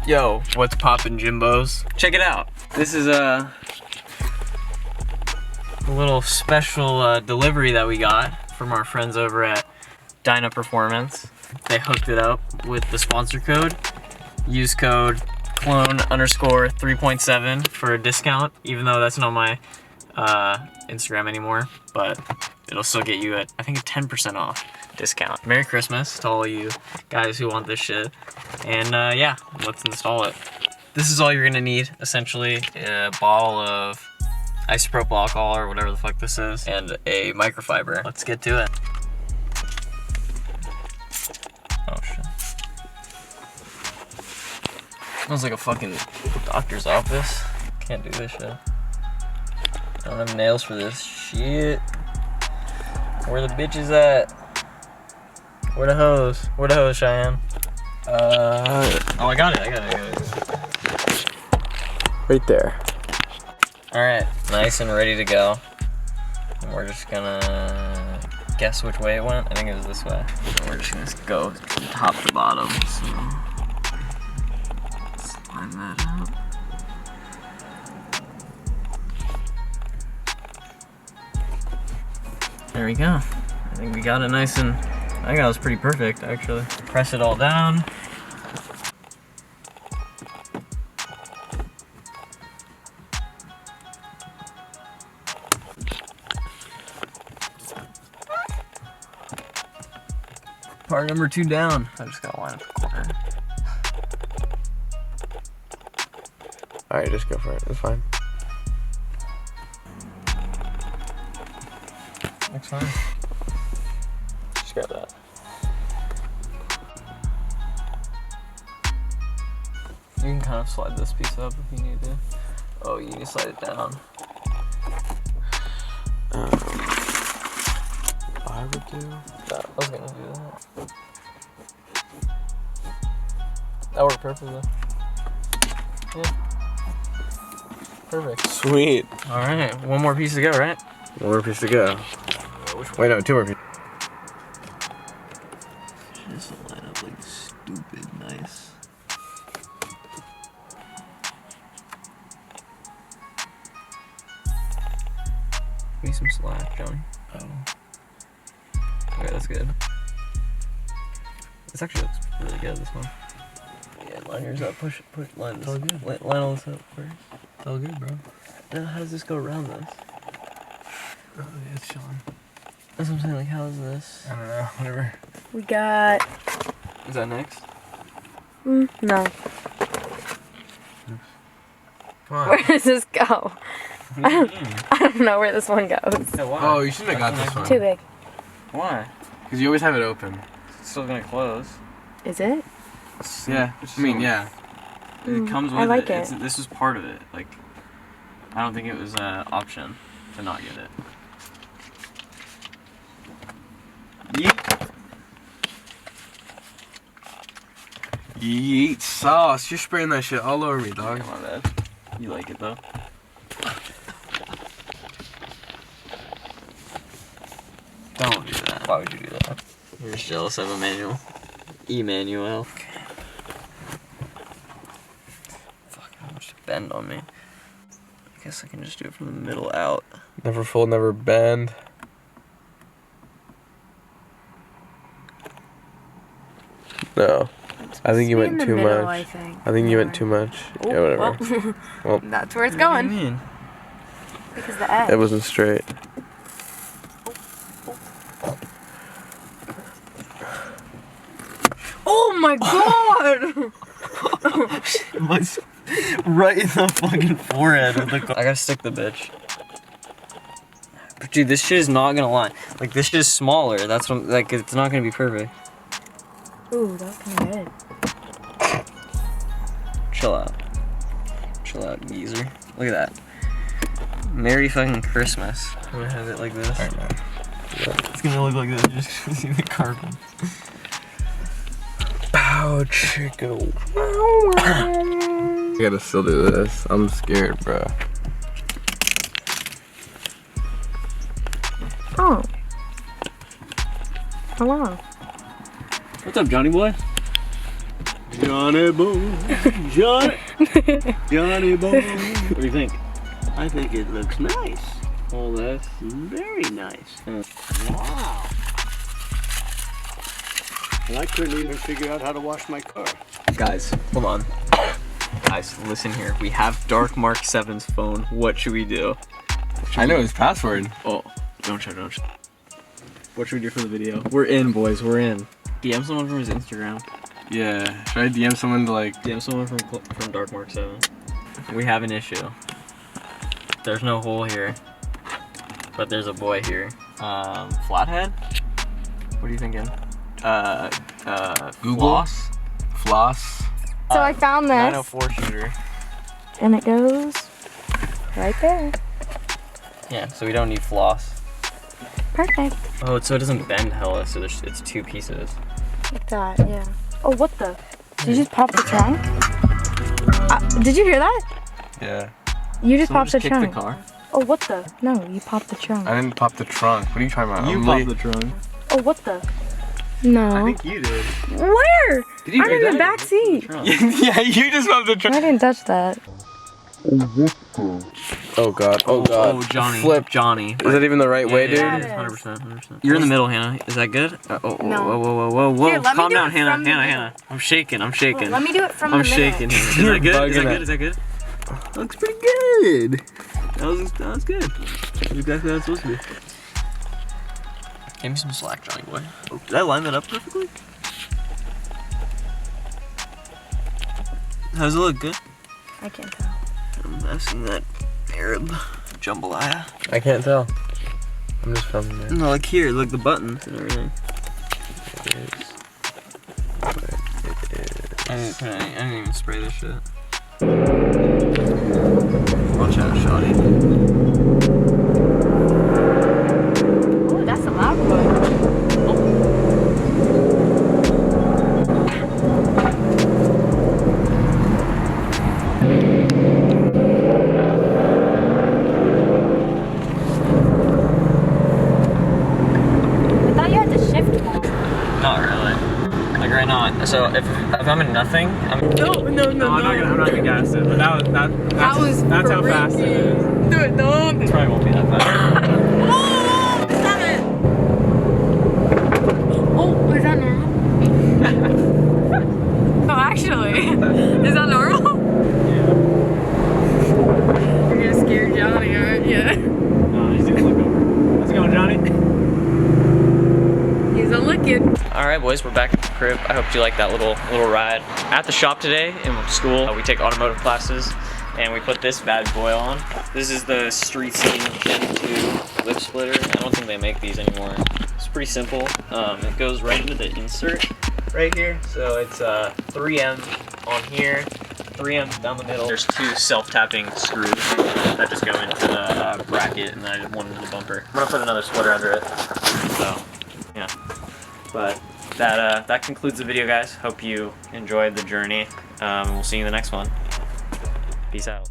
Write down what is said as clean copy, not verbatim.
Yo, what's poppin', Jimbos? Check it out. This is a little special delivery that we got from our friends over at Dynaperformance. They hooked it up with the sponsor code. Use code clone_3.7 for a discount, even though that's not my Instagram anymore, but it'll still get you I think a 10% off discount. Merry Christmas to all you guys who want this shit. And yeah, let's install it. This is all you're gonna need, essentially. A bottle of isopropyl alcohol or whatever the fuck this is, and a microfiber. Let's get to it. Oh shit. Smells like a fucking doctor's office. Can't do this shit. I don't have nails for this shit. Where the bitches at? Where the hose? Where the hose, Cheyenne? Oh, I got it. Right there. Alright, nice and ready to go. And we're just gonna guess which way it went. I think it was this way. And we're just gonna go from top to bottom. So, slide that out. There we go. I think we got it nice and, I think that was pretty perfect actually. Press it all down. Part number 2 down. I just gotta line up the corner. Alright, just go for it. It's fine. Looks fine. Just grab that. You can kind of slide this piece up if you need to. Oh, you need to slide it down. I would do That, I was gonna do that. That worked perfectly. Yeah. Perfect. Sweet. Alright, one more piece to go, right? One more piece to go. Wait, no, 2 more pieces. Just line up like stupid nice. Give me some slack, Johnny. Oh. Okay, that's good. This actually looks really good, this one. Yeah, line yours up. Push, line this. It's all good. Line all this up first. It's all good, bro. Now, how does this go around this? Oh, yeah, it's chilling. That's what I'm saying, like, how is this? I don't know, whatever. We got... Is that next? no. Come on. Where does this go? I don't know where this one goes. Yeah, why? Oh, you shouldn't have got this one. Too big. Why? Because you always have it open. It's still gonna close. Is it? Yeah, I mean, yeah. It comes with I like it. it. This was part of it. Like, I don't think it was an option to not get it. Yeet. Yeet sauce. You're spraying that shit all over me, dog. My bad. You like it though. Don't do that. Why would you do that? You're just jealous of Emmanuel. Emmanuel. Okay. Fuck, how much to bend on me. I guess I can just do it from the middle out. Never fold, never bend. No. I think you went too much. I think you went too much. Oh, Yeah, whatever. Well, that's where it's What do going. you mean? Because the edge. it wasn't straight. Oh my god! Right in the fucking forehead with the I gotta stick the bitch. But dude, this shit is not gonna line. Like, this shit is smaller. That's what, like, it's not gonna be perfect. Ooh, that was kind of good. Chill out. Chill out, geezer. Look at that. Merry fucking Christmas. I'm gonna have it like this. It's gonna look like this just because you the carbon. Bow chicken. I gotta still do this. I'm scared, bro. Oh. Hello. What's up, Johnny boy? Johnny Johnny Boom, Johnny Boom. What do you think? I think it looks nice. All this. Very nice. Wow. And I couldn't even figure out how to wash my car. Guys, hold on. Guys, listen here. We have Dark Mark 7's phone. What should we do? I know his password. Oh, don't show. What should we do for the video? We're in, boys. We're in. DM someone from his Instagram. Yeah. Should I DM someone to like? DM someone from Dark Mark 7. We have an issue. There's no hole here, but there's a boy here. Flathead? What are you thinking? Google? Floss. So I found this, 904 shooter. and it goes right there. Yeah, so we don't need floss. Perfect. Oh, so it doesn't bend hella, so it's two pieces. Like that, yeah. Oh, what the? Did you just pop the trunk? Did you hear that? Yeah. You just Someone popped the kicked trunk. the car? Oh, what the? No, you popped the trunk. I didn't pop the trunk. What are you talking about? You popped the trunk. Oh, what the? No. I think you did. Where? Did you I'm in the back seat. Yeah, you just popped the I trunk. didn't touch that. Oh god. Oh god. Oh, Johnny. Flip. Johnny. Is that even the right way, dude? Yeah, it is. 100%. You're in the middle, Hannah. Is that good? No. Whoa. Here, let me Calm do down, it Hannah. from the Hannah. I'm shaking. Well, let me do it from I'm the middle. shaking. Is You're that good? bugging Is that good? Looks pretty good. That was good. That's exactly how it's supposed to be. Give me some slack, Johnny boy. Oh, did I line that up perfectly? How's it look? Good? I can't tell. I'm asking that Arab jambalaya. I can't tell. I'm just filming it. No, like here, like the buttons and everything. I didn't even spray this shit. Watch out, shawty. Oh, that's a loud one. I thought you had to shift more. Not really. Like right now. So if I'm in nothing, I'm. No. I'm not gonna gas it. But that's how fast it is. Do it, dog. It probably won't be that fast. Oh, stop it. Oh, is that normal? Oh, actually, is that normal? Yeah. You're gonna scare Johnny, aren't you? No, he's gonna look over. How's it going, Johnny? He's a looking. All right, boys, we're back at the crib. I hope you liked that little ride. At the shop today in school, we take automotive classes, and we put this bad boy on. This is the Street Scene Gen 2 lip splitter. I don't think they make these anymore. It's pretty simple. It goes right into the insert right here. So it's 3M on here, 3M down the middle. There's two self-tapping screws that just go into the bracket, and then I did one into the bumper. I'm gonna put another splitter under it. So, yeah. But that concludes the video, guys. Hope you enjoyed the journey. We'll see you in the next one. Peace out.